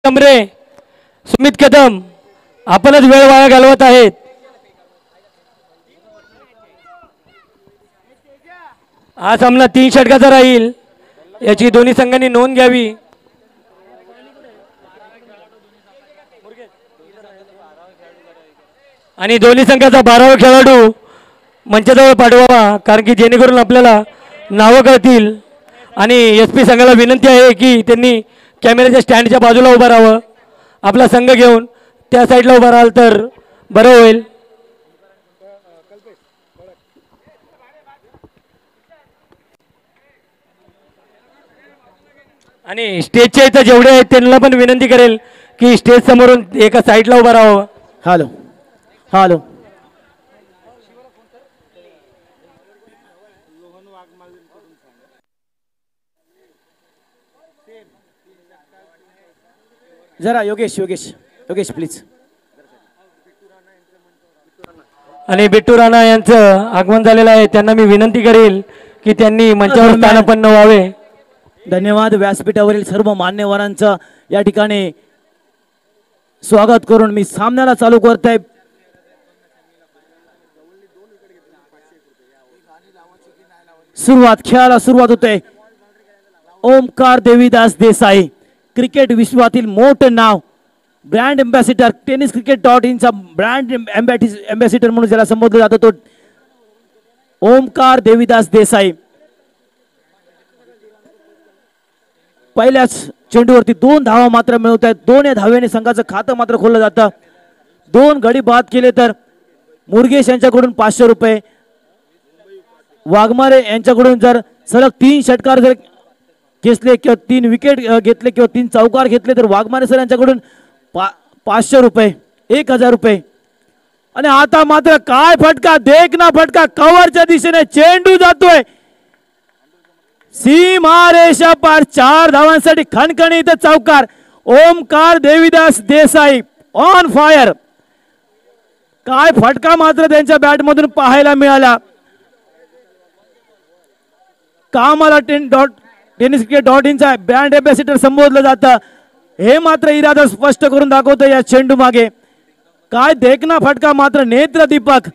कमरे, सुमित कदम आपणच वेळ वाया घालवत आहेत. हा सामना 3 षटकाचा राहील, याची दोन्ही संघांनी नोंद घ्यावी. आणि दोन्ही संघाचा 12वा खेळाडू मंचाजवळ पाठवावा, कारण की जेणेकरून आपल्याला नावं कळतील. आणि SP संघाला विनंती आहे की त्यांनी कॅमेऱ्याच्या स्टँडच्या बाजूला उभं राहावं. आपला संघ घेऊन त्या साईडला उभं राहाल तर बरं होईल. आणि स्टेजच्या इथं जेवढे आहेत त्यांना पण विनंती करेल की स्टेज समोरून एका साईडला उभं राहावं. Hello hello. जरा योगेश योगेश योगेश प्लीज. आणि बिट्टू राणा यांचं आगमन झालेलं आहे, त्यांना मी विनंती करेल की त्यांनी मंचावर स्थानापन्न व्हावे. धन्यवाद. व्यासपीठावरील सर्व मान्यवरांचं या ठिकाणी स्वागत करून मी सामन्याला चालू करत आहे. खेळाला सुरुवात होते. ओमकार देवीदास देसाई, क्रिकेट विश्वातील मोठं नाव, brand ambassador, tennis cricket .inचा brand ambassador म्हणून ज्याला संबोधलं जातं तो ओमकार देवीदास देसाई. पहिल्याच चेंडूवरती 2 धावा मात्र मिळवत आहेत. 2 या धावेने संघाचं खातं मात्र खोललं जातं. 2 गडी बाद केले तर मुरगेश यांच्याकडून 500 रुपये, वाघमारे यांच्याकडून जर सलग 3 षटकार जर घेतले किंवा 3 विकेट घेतले किंवा 3 चौकार घेतले तर वाघमारे सर यांच्याकडून 500 रुपये, 1000 रुपये. आणि आता मात्र काय फटका, देख ना फटका, कव्हरच्या दिशेने चेंडू जातोय सीमारेषा पार. 4 धावांसाठी खणखणीत चौकार. Omkar Devidas Desai on fire. काय फटका मात्र त्यांच्या बॅट मधून पाहायला मिळाला. कामाला टेनिस क्रिकेट .inचा ब्रँड एम्बॅसिडर संबोधलं जातं, हे मात्र इरादा स्पष्ट करून दाखवतो या चेंडू मागे. काय देखना फटका मात्र, नेत्र दीपक,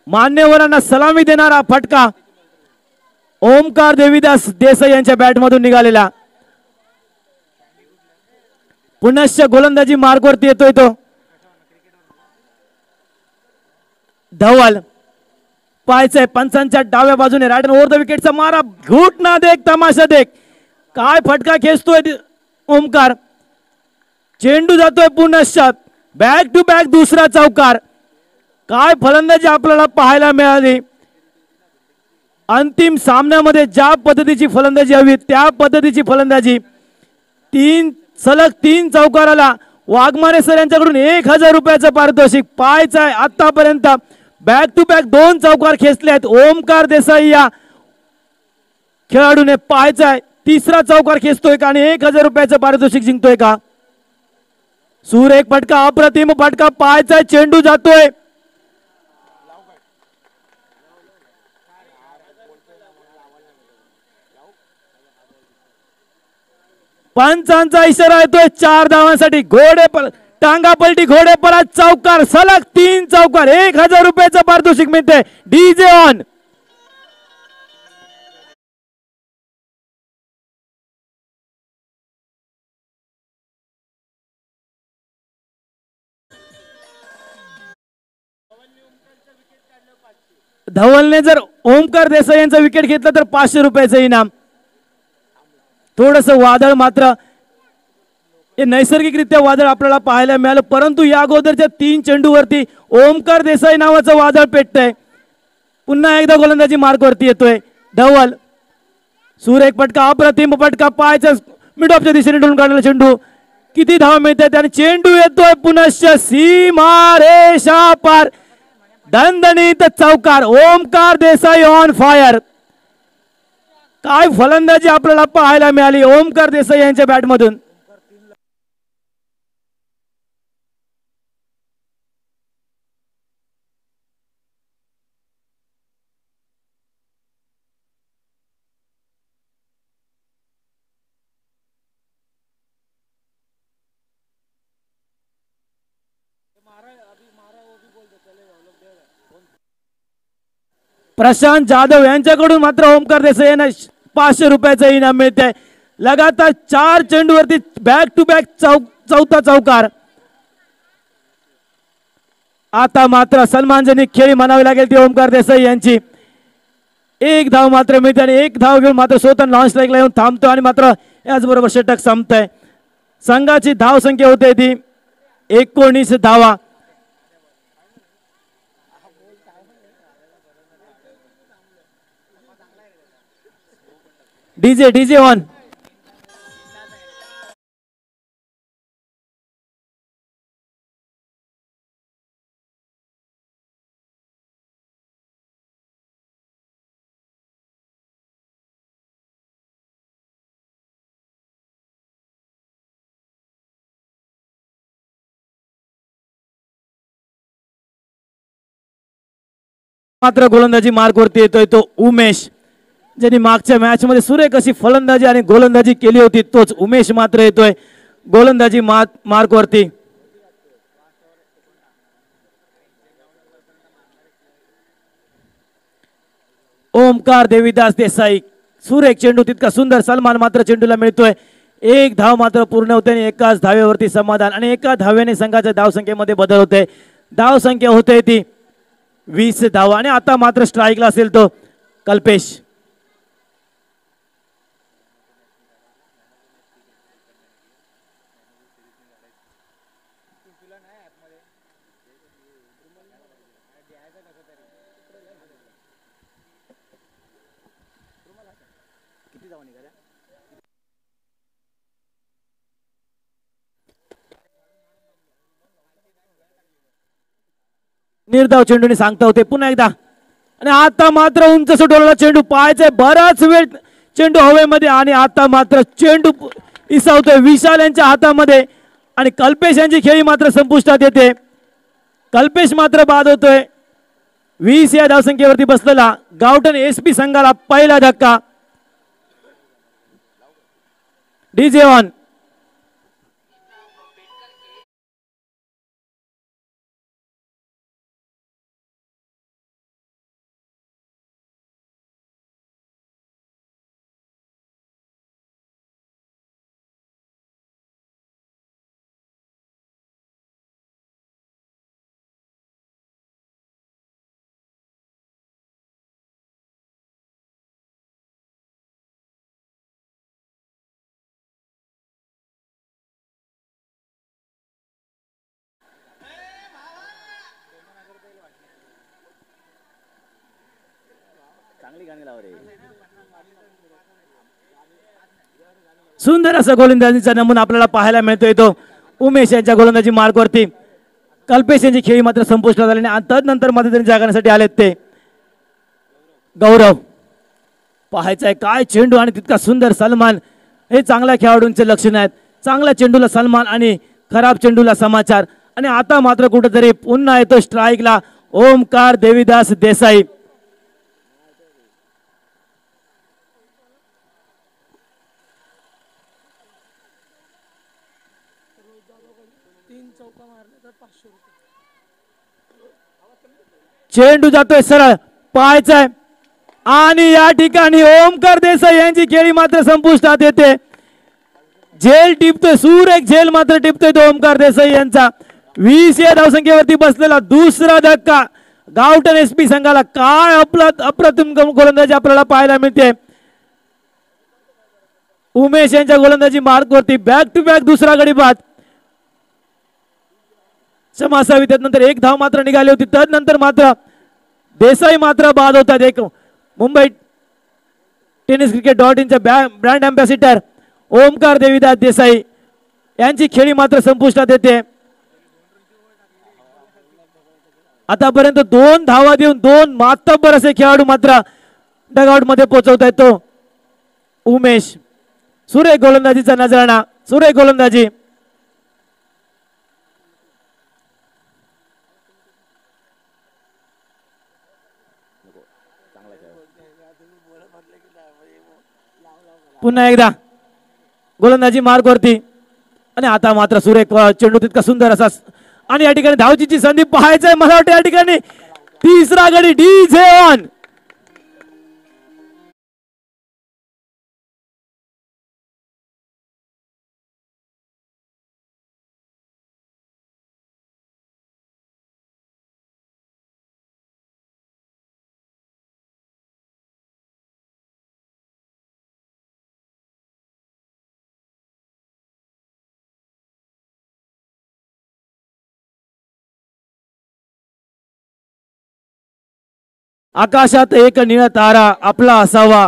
मान्यवरांना सलामी देणारा फटका ओमकार देवीदास देसाई यांच्या बॅट मधून निघालेला. पुनश्च गोलंदाजी मार्गवरती येतोय तो धवल. पाहायचंय पंचांच्या डाव्या बाजूने राईट ओव्हर द विकेटचा मारा, घुटना देख, तमाशा देख. काय फटका खेचतोय ओमकार. चेंडू जातोय पुनश्च बॅक टू बॅक दुसरा चौकार. काय फलंदाजी आपल्याला पाहायला मिळाली. अंतिम सामन्यामध्ये ज्या पद्धतीची फलंदाजी हवी त्या पद्धतीची फलंदाजी. 3 सलग 3 चौकाराला वाघमारे सर यांच्याकडून 1000 रुपयाचं पारितोषिक. पाहायचंय आतापर्यंत बॅक टू बॅक 2 चौकार खेचले आहेत ओमकार देसाई या खेळाडूने. पाहायचंय 3रा चौकार खेचतोय का आणि 1000 रुपयाचं पारितोषिक जिंकतोय का. एक फटका, अप्रतिम फटका. पाहायचंय चेंडू जातोय. पंचांचा इशारा येतोय 4 धावांसाठी. टांगा पलटी, घोडे पळत, चौकार, सलग 3 चौकार. 1000 रुपयाचं पारितोषिक मिळते. DJ on. धवलने जर ओमकार देसाई यांचा विकेट घेतला तर 500 रुपयाचं इनाम. थोडस वादळ मात्र, हे नैसर्गिकरित्या वादळ आपल्याला पाहायला मिळालं, परंतु या अगोदरच्या 3 चेंडूवरती ओमकार देसाई नावाचं वादळ पेटतंय. पुन्हा एकदा गोलंदाजी मार्गवरती येतोय धवल. एक फटका, अप्रतिम फटका. पाहायचा मिड ऑफच्या दिशेने ढोलून काढलेला चेंडू. किती धावा मिळतात आणि चेंडू येतोय पुनश्च सीमारेषा पार. दणदणीत चौकार. Omkar Desai on fire. काय फलंदाजी आपल्याला पाहायला मिळाली ओमकार देसाई यांच्या बॅट मधून. प्रशांत जाधव यांच्याकडून मात्र ओमकार देसाई यांना 500 रुपयाचं इनाम मिळते. लगातार 4 चेंडूवरती बॅक टू बॅक चौथा चौकार. आता मात्र सन्मानजनक खेळी म्हणावी लागेल ती ओमकार देसाई यांची. एक धाव मात्र मिळते आणि एक धाव घेऊन मात्र स्वतः नॉन स्ट्राईकला येऊन थांबतो आणि मात्र याचबरोबर षटक संपतंय. संघाची धाव संख्या होते ती 19 धावा. DJ on. मात्र गोलंदाजी मार्कवरती येतोय तो उमेश, ज्यांनी मागच्या मॅच मध्ये सुरेख अशी फलंदाजी आणि गोलंदाजी केली होती. तोच उमेश मात्र येतोय गोलंदाजी मार्कवरती. ओमकार देवीदास देसाई सुरेख चेंडू तितका सुंदर. सलमान मात्र चेंडूला मिळतोय. एक धाव मात्र पूर्ण होते आणि एकाच धावेवरती समाधान आणि एका धावेने संघाच्या धावसंख्येमध्ये बदल होते. धावसंख्या होते ती 20 धावा आणि आता मात्र स्ट्राईकला असेल तो कल्पेश. निर्धाव चेंडूने सांगता होते पुन्हा एकदा आणि आता मात्र उंच सुटवलेला चेंडू पाहायचा. बराच वेळ चेंडू हवेमध्ये आणि आता मात्र चेंडू इसवतोय विशाल यांच्या हातामध्ये आणि कल्पेश यांची खेळी मात्र संपुष्टात येते. कल्पेश मात्र बाद होतोय. 20 या धावसंख्येवरती बसलेला गावठण एसपी संघाला पहिला धक्का. DJ on. सुंदर असा गोलंदाजीचा नमुना आपल्याला पाहायला मिळतोय तो उमेश यांच्या गोलंदाजी मार्कवरती. कल्पेश यांची खेळी मात्र संपुष्टात झाली आणि तदनंतर मात्र त्यांनी जागण्यासाठी आलेत ते गौरव. पाहायचंय काय चेंडू आणि तितका सुंदर. सलमान हे चांगल्या खेळाडूंचे लक्षण आहेत. चांगल्या चेंडूला सलमान आणि खराब चेंडूला समाचार. आणि आता मात्र कुठेतरी पुन्हा येतो स्ट्राईकला ओमकार देवीदास देसाई. चेंडू जातोय सरळ पाहायचाय आणि या ठिकाणी ओमकार देसाई यांची खेळी मात्र संपुष्टात येते. झेल टिपतोय सुरेख झेल मात्र टिपतोय तो ओमकार देसाई यांचा. 20 या धावसंख्येवरती बसलेला दुसरा धक्का गावठण एसपी संघाला. काय अप्रतिम गोलंदाजी आपल्याला पाहायला मिळते. उमेश यांच्या गोलंदाजी मार्कवरती बॅक टू बॅक दुसरा गडी बाद. क्षमा असावी. त्यानंतर एक धाव मात्र निघाली होती. त्यानंतर मात्र देसाई मात्र बाद होतात. एक Mumbai tennis cricket .in brand ambassador Omkar Devidas Desai यांची खेळी मात्र संपुष्टात येते. आतापर्यंत 2 धावा देऊन 2 मातब्बर असे खेळाडू मात्र डगआउट मध्ये पोहोचवत आहेत तो उमेश. सुरेख गोलंदाजीचा नजराणा. सुरेख गोलंदाजी. पुन्हा एकदा गोलंदाजी मार्कवरती आणि आता मात्र सुरेख चेंडू तितका सुंदर असा आणि या ठिकाणी धावचीची संधी पाहायचंय. मला वाटतं या ठिकाणी तिसरा गडी डीजे ऑन. आकाशात एक निळा तारा आपला असावा,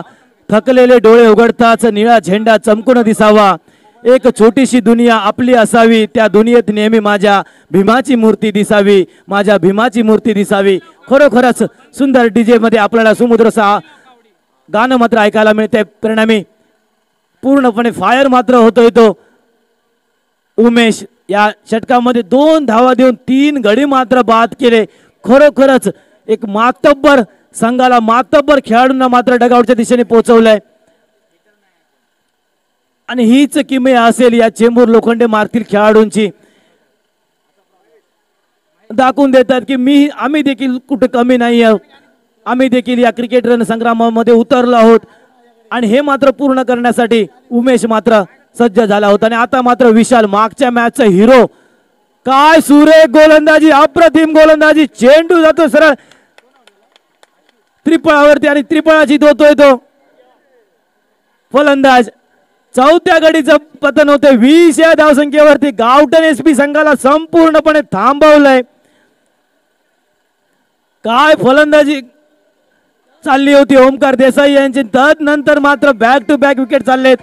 थकलेले डोळे उघडताच निळा झेंडा चमकून दिसावा. एक छोटीशी दुनिया आपली असावी, त्या दुनियेत नेहमी माझ्या भीमाची मूर्ती दिसावी, माझ्या भीमाची मूर्ती दिसावी. खरोखरच सुंदर डीजे मध्ये आपल्याला सुमुद्र गाणं मात्र ऐकायला मिळते. परिणामी पूर्णपणे फायर मात्र होतोय तो उमेश. या षटकामध्ये 2 धावा देऊन 3 गडी मात्र बाद केले. खरोखरच एक मातब्बर संघाला, मातब्बर खेळाडूंना मात्र डगआउटच्या दिशेने पोहोचवलंय. आणि हीच किमया असेल या चेंबूर लोखंडे मारतील खेळाडूंची. दाखवून देतात की आम्ही देखील कुठे कमी नाही आहोत, आम्ही देखील या क्रिकेट रणसंग्रामामध्ये उतरलो आहोत. आणि हे मात्र पूर्ण करण्यासाठी उमेश मात्र सज्ज झाला होता. आणि आता मात्र विशाल, मागच्या मॅचचा हिरो, काय सुरेख गोलंदाजी, अप्रतिम गोलंदाजी. चेंडू जातो सरळ त्रिपळावरती आणि त्रिपळाची धोतोय तो फलंदाज. चौथ्या गडीचं पतन होते. 20 या धावसंख्येवरती गावठण एसपी संघाला संपूर्णपणे थांबवलंय. काय फलंदाजी चालली होती ओमकार देसाई यांची. तदनंतर मात्र बॅक टू बॅक विकेट चाललेत.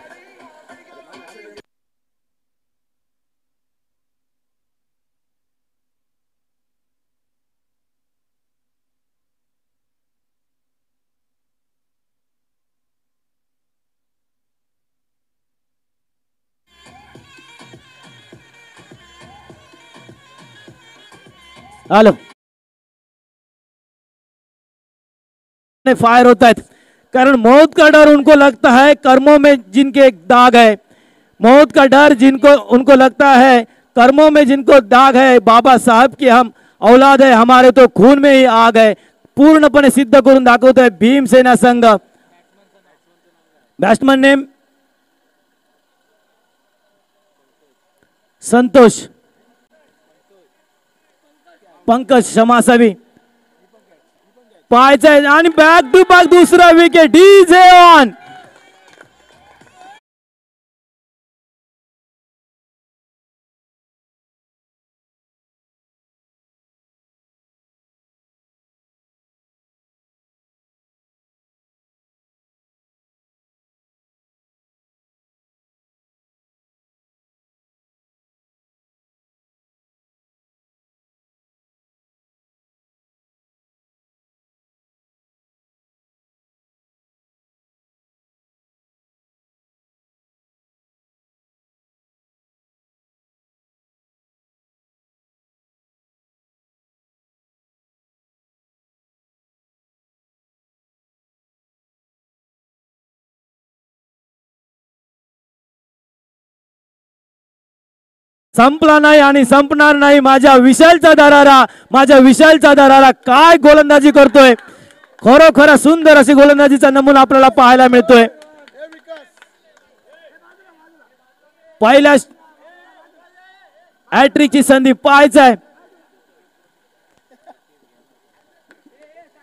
हेलो फायर होता है, कारण मौत का डर उनको लगता है कर्मों में जिनके एक दाग है, मौत का डर जिनको उनको लगता है कर्मों में जिनको दाग है. बाबा साहब की हम औलाद है, हमारे तो खून में ही आग है. पूर्णपणे सिद्ध करून दाखवतोय भीमसेना संघ. बॅट्समन नेम संतोष, पंकज क्षमा असावी. पाहायचंय आणि बॅक टू बॅक दुसरा विकेट. DJ on. संपला नाही आणि संपणार नाही. माझ्या विशालचा दरारा, माझ्या विशालचा दरारा काय गोलंदाजी करतोय. खरोखर सुंदर अशी गोलंदाजीचा नमुना आपल्याला पाहायला मिळतोय. पहिल्या हॅट्रिकची संधी पाहायचाय.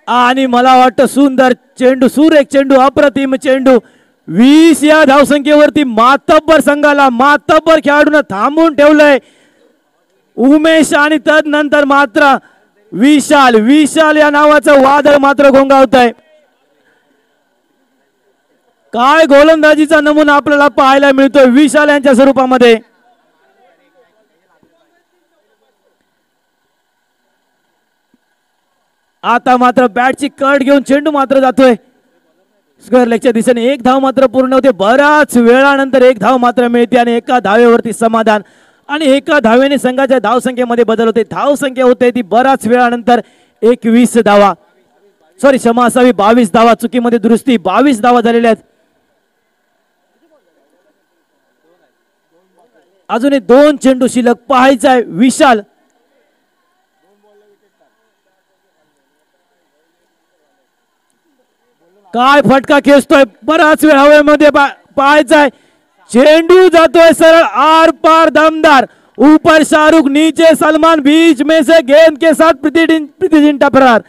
आणि मला वाटतं सुंदर चेंडू, सुरेख चेंडू, अप्रतिम चेंडू. 20 या धावसंख्येवरती मातब्बर संघाला, मातब्बर खेळाडूंना थांबवून ठेवलंय उमेश. आणि तदनंतर मात्र विशाल, विशाल या नावाचं वादळ मात्र घोंगावत आहे. काय गोलंदाजीचा नमुना आपल्याला पाहायला मिळतोय विशाल यांच्या स्वरूपामध्ये. आता मात्र बॅटची कट घेऊन चेंडू मात्र जातोय स्क्वेअर लेगच्या दिशेने. 1 धाव मात्र पूर्ण होते. बराच वेळानंतर 1 धाव मात्र मिळते आणि एका धावेवरती समाधान. आणि एका धावेने संघाच्या धावसंख्येमध्ये बदल होते. धावसंख्या होते ती बराच वेळानंतर 21 धावा, सॉरी क्षमा असावी 22 धावा, चुकीमध्ये दुरुस्ती, 22 धावा झालेल्या आहेत. अजूनही 2 चेंडू शिल्लक. पाहायचा आहे विशाल, काय फटका खेचतोय. बराच वेळ हवेमध्ये पाहायचा आहे. चेंडू जातोय सरळ आर पार दमदार. ऊपर शाहरुख, नीचे सलमान, बीच में से गेंद के साथ प्रीति जिंटा फरार.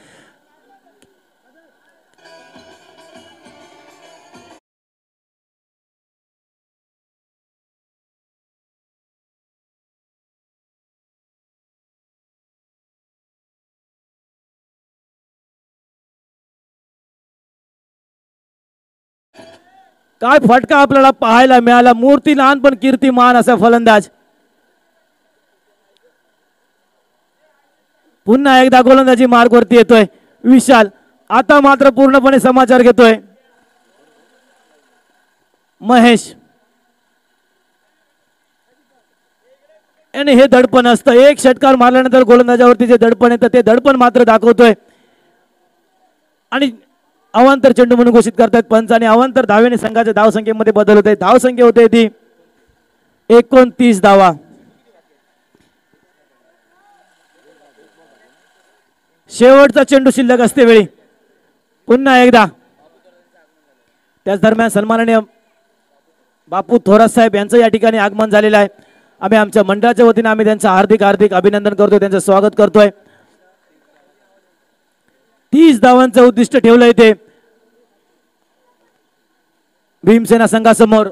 काय फटका आपल्याला पाहायला मिळाला. मूर्ती लहान पण कीर्तिमान असा फलंदाज. पुन्हा एकदा गोलंदाजी मार्ग वरती येतोय विशाल. आता मात्र पूर्णपणे समाचार घेतोय महेश. आणि हे दडपण असतं. एक षटकार मारल्यानंतर गोलंदाजावरती जे दडपण येतं ते दडपण मात्र दाखवतोय. आणि अवांतर चेंडू म्हणून घोषित करतायत पंच. आणि अवांतर धावेने संघाच्या धावसंख्येमध्ये बदल होते. धावसंख्या होते ती 29 धावा. शेवटचा चेंडू शिल्लक असते वेळी पुन्हा एकदा. त्याच दरम्यान सन्माननीय बापू थोरात साहेब यांचं या ठिकाणी आगमन झालेलं आहे. आम्ही आमच्या मंडळाच्या वतीने आम्ही त्यांचं हार्दिक हार्दिक अभिनंदन करतोय, त्यांचं स्वागत करतोय. 30 धावांचं उद्दिष्ट ठेवलंय ते भीमसेना संघासमोर.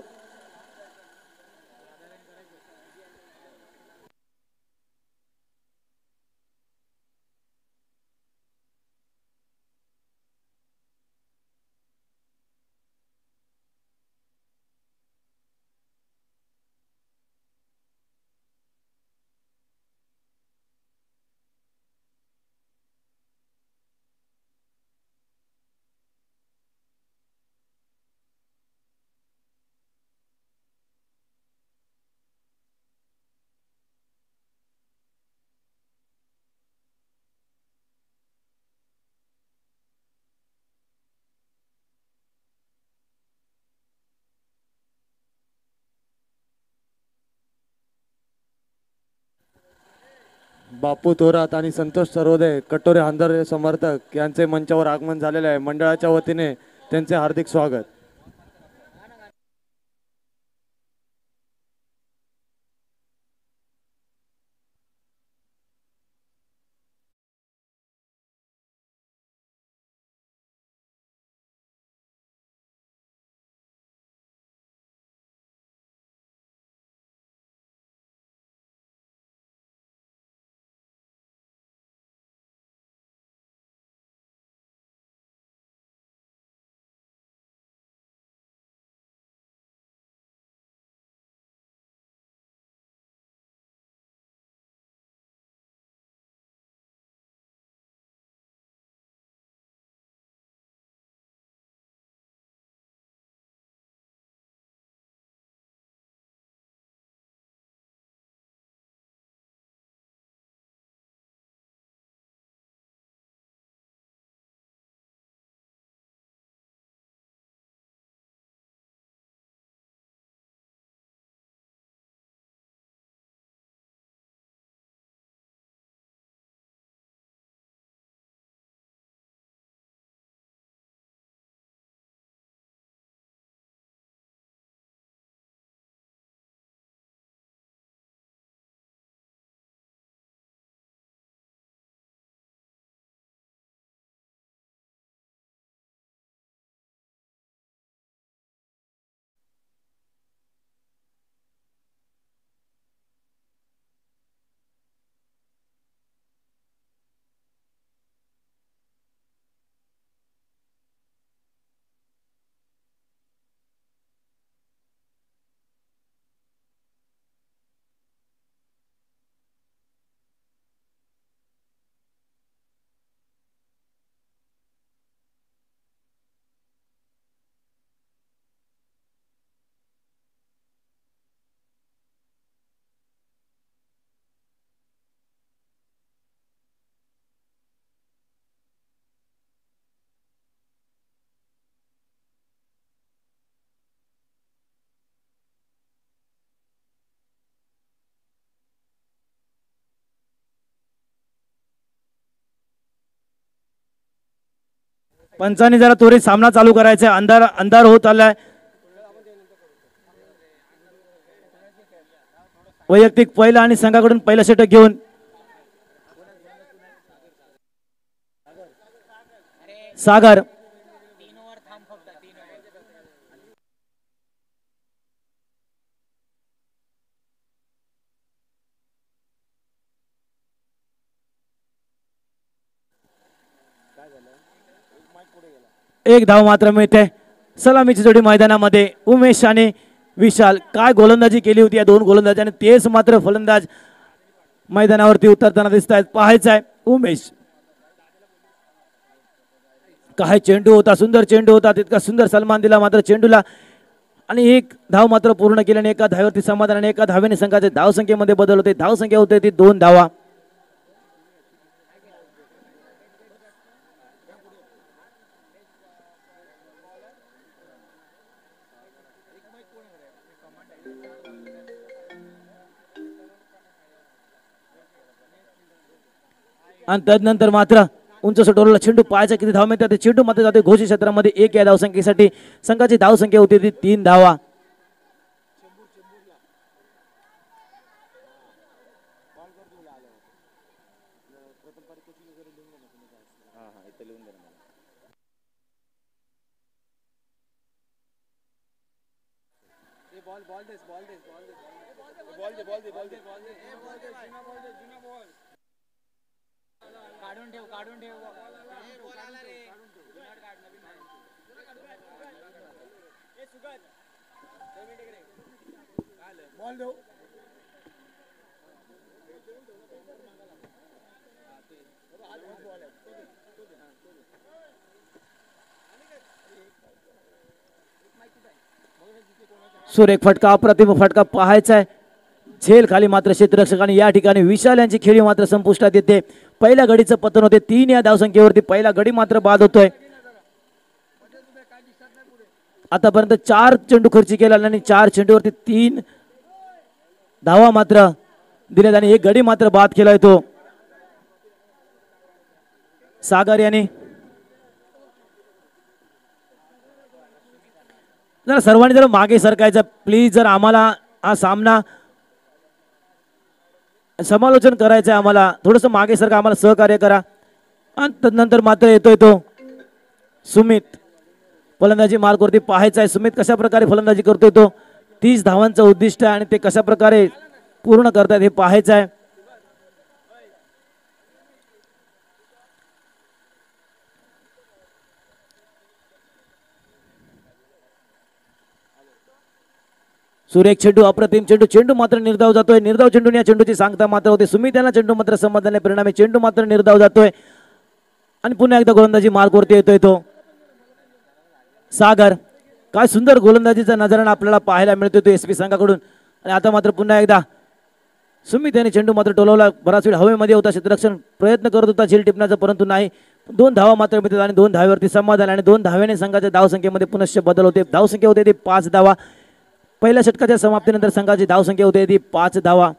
बापू थोरात आणि संतोष सर्वोदय कटोरे हांदर समर्थक यांचे मंचावर आगमन झालेले आहे. मंडळाच्या वतीने त्यांचे हार्दिक स्वागत. पंचांनी जरा त्वरित सामना चालू करायचा. अंधार अंधार होत आलाय. वैयक्तिक पहिला आणि संघाकडून पहिला षटक घेऊन सागर. एक धाव मात्र मिळते सलामीची जोडी मैदानामध्ये उमेश आणि विशाल काय गोलंदाजी केली होती या दोन गोलंदाजांनी, तेच मात्र फलंदाज मैदानावरती उतरताना दिसत आहेत. पाहायचं आहे उमेश, काय चेंडू होता, सुंदर चेंडू होता, तितका सुंदर सन्मान दिला मात्र चेंडूला आणि एक धाव मात्र पूर्ण केल्याने एका धावेवरती समाधान आणि एका धावेने संघाचे धावसंख्येमध्ये बदल होते. धावसंख्या होते ती 2 धावा. आणि तदनंतर मात्र उंच सोटवलेला चेंडू पाहायचा किती धाव मिळतात. चेंडू मात्र जाते घोषित क्षेत्रामध्ये 1 या धावसंख्येसाठी. संघाची धावसंख्या होती ती 3 धावा. सुरेख फटका, अप्रतिम फटका पाहायचा आहे. झेल खाली मात्र क्षेत्ररक्षक आणि या ठिकाणी विशाल यांची खेळी मात्र संपुष्टात येते. पहिल्या गडीचं पतन होते 3 या धावसंख्येवरती. पहिला गडी मात्र बाद होतोय. आतापर्यंत 4 चेंडू खर्ची केला आणि 4 चेंडूवरती 3 धावा मात्र दिल्यात आणि एक गडी मात्र बाद केलाय तो सागर यांनी. जरा सर्वांनी जर मागे सरकायचं प्लीज. जर आम्हाला हा सामना समालोचन करायचं आहे, आम्हाला थोडंसं मागे सरका, आम्हाला सहकार्य करा. आणि तदनंतर मात्र येतोय तो सुमित. फलंदाजी मार्गवरती पाहायचा आहे सुमित कशा प्रकारे फलंदाजी करतोय. तो 30 धावांचं उद्दिष्ट आहे आणि ते कशा प्रकारे पूर्ण करतात हे पाहायचं आहे. सुरेख चेंडू, अप्रतिम चेंडू. चेंडू मात्र निर्धाव जातोय. निर्धाव चेंडू या चेंडूची सांगता मात्र होते सुमित यांना. चेंडू मात्र समाधानाने परिणामी चेंडू मात्र निर्धाव जातोय आणि पुन्हा एकदा गोलंदाजी मार्गवरती येतोय तो सागर. काय सुंदर गोलंदाजीचा नजराणा आपल्याला पाहायला मिळतोय तो एसपी संघाकडून. आणि आता मात्र पुन्हा एकदा सुमित यांनी चेंडू मात्र टोलवला. बराच वेळ हवेमध्ये होता. क्षेत्ररक्षण प्रयत्न करत होता झेल टिपण्याचा, परंतु नाही. 2 धावा मात्र मिळतात आणि 2 धावेवरती समाधान आणि 2 धाव्याने संघाच्या धावसंख्येमध्ये पुनश्च बदल होते. धावसंख्या होते ती 5 धावा. पहिल्या षटकाच्या समाप्तीनंतर संघाची धावसंख्या होते ती 5 धावा.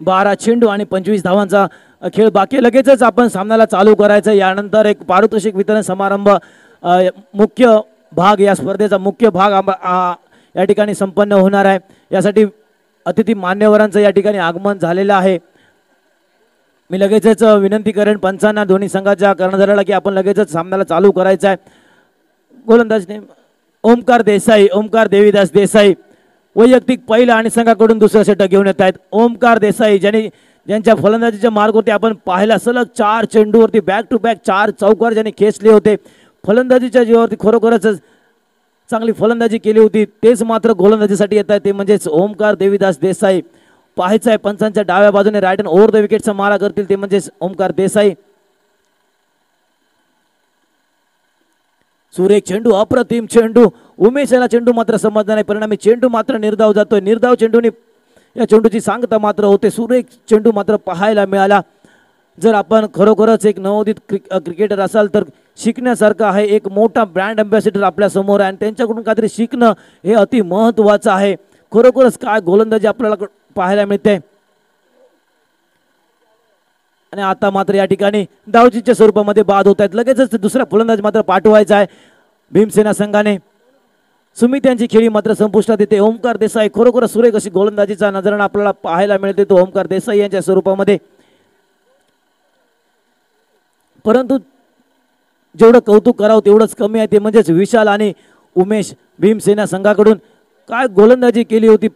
बारा चेंडू आणि 25 धावांचा खेळ बाकी. लगेचच आपण सामन्याला चालू करायचं. यानंतर एक पारितोषिक वितरण समारंभ मुख्य भाग, या स्पर्धेचा मुख्य भाग या ठिकाणी संपन्न होणार आहे. यासाठी अतिथी मान्यवरांचं या ठिकाणी आगमन झालेलं आहे. मी लगेचच विनंती करेन पंचांना, दोन्ही संघाच्या कर्णधाराला की आपण लगेचच सामन्याला चालू करायचं आहे. गोलंदाज ओमकार देसाई, ओमकार देवीदास देसाई वैयक्तिक पहिला आणि संघाकडून दुसरा षटक घेऊन येत आहेत. ओमकार देसाई ज्यांच्या फलंदाजीच्या मार्गावरती आपण पाहिला सलग 4 चेंडूवरती बॅक टू बॅक 4 चौकार ज्यांनी खेचले होते. फलंदाजीच्या जीवावरती खरोखरच चांगली फलंदाजी केली होती. तेच मात्र गोलंदाजीसाठी येत आहेत, ते म्हणजेच ओमकार देवीदास देसाई. पाहायचं आहे पंचांच्या डाव्या बाजूने राईट अँड ओव्हर द विकेटचा मारा करतील ते म्हणजेच ओमकार देसाई. सुरेख चेंडू, अप्रतिम चेंडू. उमेश याला चेंडू मात्र समजला नाही, परिणामी चेंडू मात्र निर्धाव जातोय. निर्धाव चेंडूने या चेंडूची सांगता मात्र होते. सुरेख चेंडू मात्र पाहायला मिळाला. जर आपण खरोखरच एक नवोदित क्रिकेटर असाल तर शिकण्यासारखं आहे. एक मोठा ब्रँड अँबॅसेडर आपल्या समोर आहे आणि त्यांच्याकडून काहीतरी शिकणं हे अति महत्त्वाचं आहे. खरोखरच काय गोलंदाजी आपल्याला पाहायला मिळते. आणि आता मात्र या ठिकाणी धावचीच्या स्वरूपामध्ये बाद होत आहेत. लगेचच दुसरा फलंदाज मात्र पाठवायचा आहे भीमसेना संघाने. सुमित यांची खेळी मात्र संपुष्टात येते. ओमकार देसाई, खरोखर सुरेख अशी गोलंदाजीचा नजराणा आपल्याला पाहायला मिळते तो ओमकार देसाई यांच्या स्वरूपामध्ये. परंतु जेवढं कौतुक करावं तेवढंच कमी आहे ते म्हणजेच विशाल आणि उमेश भीमसेना संघाकडून काय गोलंदाजी केली होती.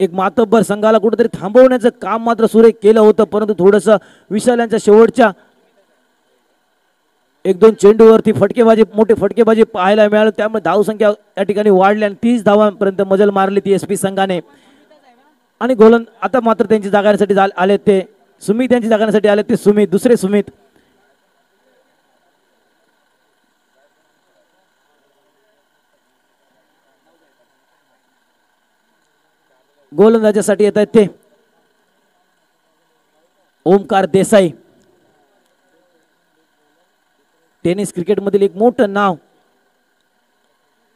एक मातब्बर संघाला कुठेतरी थांबवण्याचं काम मात्र सुरेख केलं होतं, परंतु थोडंसं विशाल यांच्या शेवटच्या एक दोन चेंडूवरती मोठी फटकेबाजी पाहायला मिळाली. त्यामुळे धावसंख्या या ठिकाणी वाढली आणि 30 धावांपर्यंत मजल मारली ती SP संघाने. आणि आता मात्र त्यांची जागासाठी आले ते सुमित, यांची जागासाठी आले ते सुमित, दुसरे सुमित. गोलंदाजासाठी येत आहेत ते ओमकार देसाई. टेनिस क्रिकेटमधील एक मोठं नाव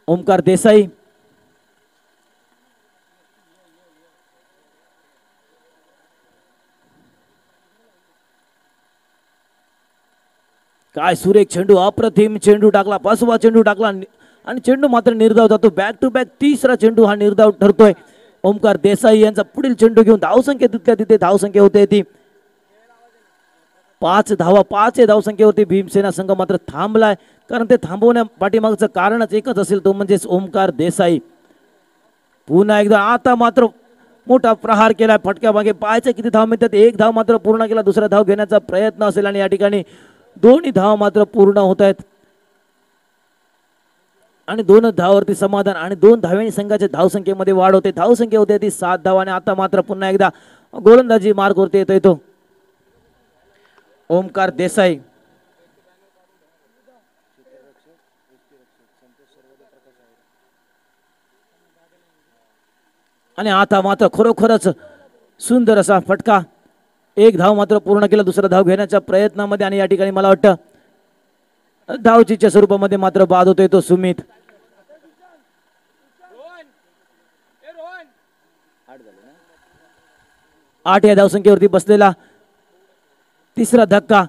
ओमकार देसाई. काय सुरेख चेंडू, अप्रतिम चेंडू टाकला, 5वा चेंडू टाकला आणि चेंडू मात्र निर्धाव जातो. बॅक टू बॅक 3रा चेंडू हा निर्धाव ठरतोय. ओमकार देसाई यांचा पुढील चेंडू घेऊन धावसंख्या तितक्या तिथे धावसंख्या होते ती 5 धावा. 5 धावसंख्येवरती भीमसेना संघ मात्र थांबलाय, कारण ते थांबवण्या पाठीमागचं कारणच एकच असेल, तो म्हणजेच ओमकार देसाई. पुन्हा एकदा आता मात्र मोठा प्रहार केलाय फटक्या मागे. पाहायचं किती धाव मिळतात. 1 धाव मात्र पूर्ण केला, दुसरा धाव घेण्याचा प्रयत्न असेल आणि या ठिकाणी 2 धाव मात्र पूर्ण होत आहेत आणि 2 धावावरती समाधान आणि 2 धाव्यांनी संघाच्या धावसंख्येमध्ये वाढ होते. धावसंख्या होते ती 7 धाव आणि आता मात्र पुन्हा एकदा गोलंदाजी मार्गवरती येतोय तो ओमकार देसाई. आणि आता मात्र खरोखरच सुंदर असा फटका. 1 धाव मात्र पूर्ण केला, दुसरा धाव घेण्याच्या प्रयत्नामध्ये आणि या ठिकाणी मला वाटतं धावचीच्या स्वरूपामध्ये मात्र बाद होतोय तो सुमित. 8 या धावसंख्येवरती बसलेला 3रा धक्का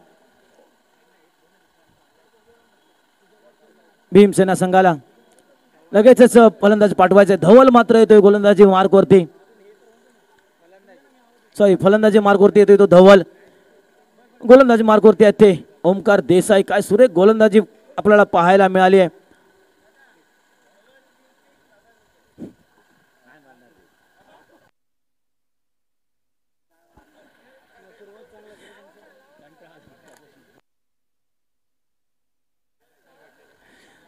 भीमसेना संघाला. लगेचच फलंदाज पाठवायचे. धवल मात्र येतोय गोलंदाजी मार्कवरती, फलंदाजी मार्कवरती येतोय तो धवल. गोलंदाजी मार्कवरती येते ओमकार देसाई. काय सुरेख गोलंदाजी आपल्याला पाहायला मिळाली आहे.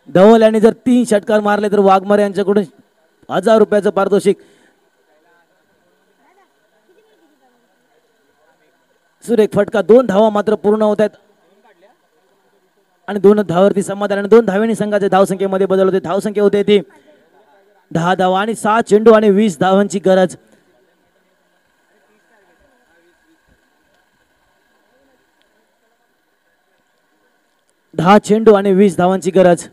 धवल यांनी जर 3 षटकार मारले तर वाघमारे यांच्याकडून 1000 रुपयाचं पारितोषिक. सुरेख फटका. 2 धावा मात्र पूर्ण होत आहेत आणि 2 धावावरती समाधान आणि 2 धाव्यांनी संघाच्या धावसंख्येमध्ये बदल होते. धावसंख्या होते ती 10 धावा आणि 6 चेंडू आणि 20 धावांची गरज. दहा चेंडू आणि 20 धावांची गरज.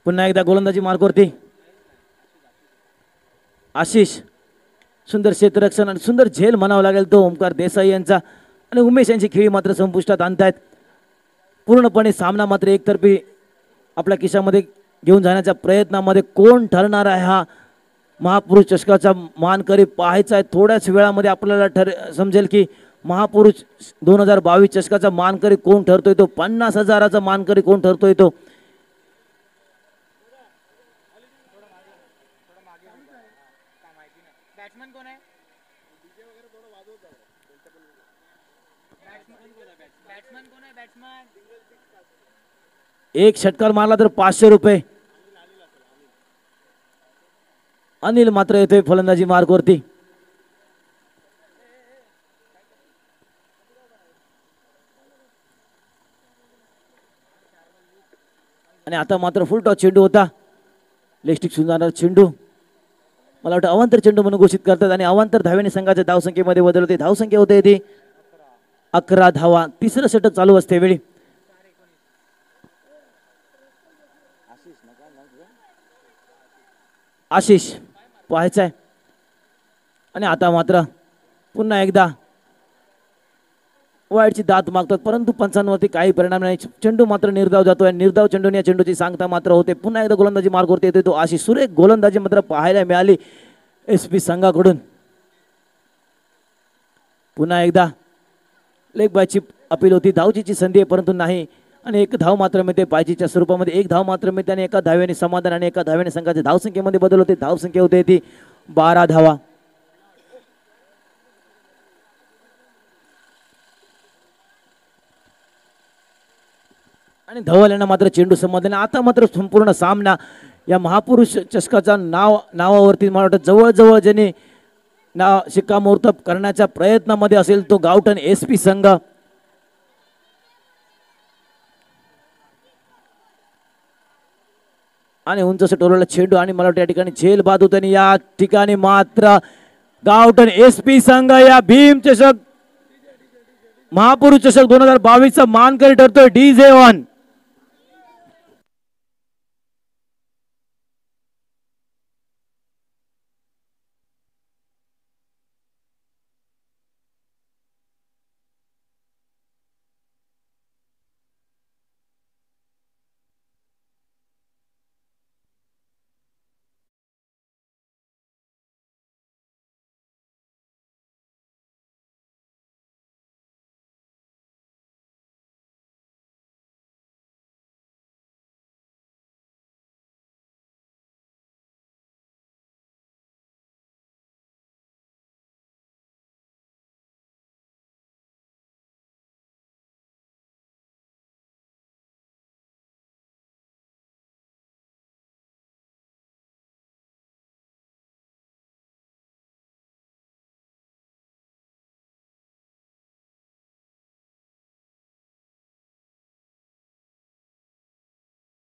पुन्हा एकदा गोलंदाजी मार्गवरती आशिष. सुंदर क्षेत्ररक्षण आणि सुंदर झेल म्हणावं लागेल तो ओमकार देसाई यांचा. आणि उमेश यांची खेळी मात्र संपुष्टात आणतायत. पूर्णपणे सामना मात्र एकतर्फी आपल्या खिशामध्ये घेऊन जाण्याच्या प्रयत्नामध्ये कोण ठरणार आहे हा महापुरुष चषकाचा मानकरी पाहायचा आहे. थोड्याच वेळामध्ये आपल्याला समजेल की महापुरुष 2022 चषकाचा मानकरी कोण ठरतोय, तो 50,000चा मानकरी कोण ठरतोय तो. एक षटकार मारला तर 500 रुपये. अनिल मात्र येतोय फलंदाजी मार्गवरती. आणि आता मात्र फुल टॉस चेंडू होता. लेस्टिक सुंदर चेंडू, मला वाटतं अवांतर चेंडू म्हणून घोषित करतात आणि अवांतर धाव्याने संघाच्या धावसंख्येमध्ये बदल होते. धावसंख्या होते ती 11 धावा. 3रं षटक चालू असते वेळी आशिष पाहायचा आहे. आणि आता मात्र पुन्हा एकदा वाईटची दात मागतात, परंतु पंचांवरती काही परिणाम नाही. चेंडू मात्र निर्धाव जातोय. निर्धाव चेंडूने या चेंडूची सांगता मात्र होते. पुन्हा एकदा गोलंदाजी मार्गावरती येतोय तो आशिष. सुरेख गोलंदाजी मात्र पाहायला मिळाली SP संघाकडून. पुन्हा एकदा लेग बायची अपील होती. धावचीची संधी आहे परंतु नाही. आणि एक धाव मात्र मिळते पायचीच्या स्वरूपामध्ये. एक धाव मात्र मिळते आणि एका धावेने समाधान आणि एका धावेने संघाच्या धावसंख्येमध्ये बदल होते. धावसंख्या होते ती 12 धावा. आणि धवल यांना मात्र चेंडू समाधान. आता मात्र संपूर्ण सामना या महापुरुष चषकाचा नावावरती मला वाटतं जवळजवळ ज्यांनी शिक्कामोर्तब करण्याच्या प्रयत्नामध्ये असेल तो गावठण SP संघ. आणि उंच टोलवलेला चेंडू आणि मला वाटतं या ठिकाणी झेल बाद होत. आणि या ठिकाणी मात्र गावठण SP संघ या भीम चषक महापुरुष चषक 2022 चा मानकरी ठरतोय. DJ1